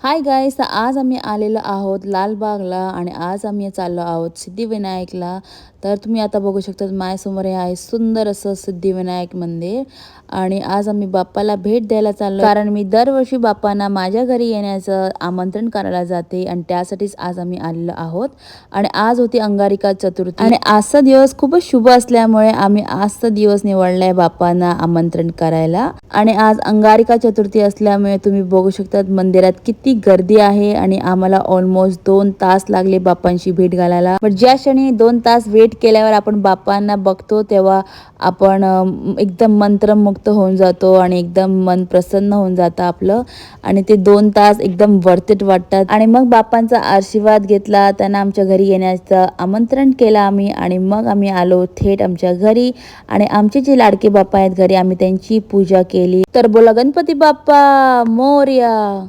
Hi guys, आज आम्ही आलेलो आहोत लालबागला आणि आज आम्ही चाललो आहोत सिद्धिविनायकला. तर तुम्ही आता बघू शकता माझ्यासमोर हे आहे सुंदर असं सिद्धिविनायक मंदिर. आणि आज आम्ही बाप्पाला भेट द्यायला चाललो, कारण मी दरवर्षी बाप्पांना माझ्या घरी येण्याचं आमंत्रण करायला जाते आणि त्यासाठीच आज आम्ही आलेलो आहोत. आणि आज होती अंगारिका चतुर्थी आणि आजचा दिवस खूपच शुभ असल्यामुळे आम्ही आजचा दिवस निवडलाय बाप्पांना आमंत्रण करायला. आणि आज अंगारिका चतुर्थी असल्यामुळे तुम्ही बघू शकता मंदिरात किती गर्दी आहे आणि आम्हाला ऑलमोस्ट 2 तास लागले बाप्पांशी भेट घालायला. पण ज्या क्षणी 2 तास वेट केल्यावर आपण बाप्पांना बघतो तेव्हा आपण एकदम मंत्रमुग्ध होऊन जातो आणि एकदम मन प्रसन्न होऊन जातं आपलं. आणि ते 2 तास एकदम वर्थ इट वाटतात. आणि मग बाप्पांचा आशीर्वाद घेतला, त्यांना आमच्या घरी येण्याचं आमंत्रण केलं आम्ही आणि मग आम्ही आलो थेट आमच्या घरी. आणि आमचे जे लाडके बाप्पा आहेत घरी, आम्ही त्यांची पूजा केली. तर बोला गणपती बाप्पा मोरया.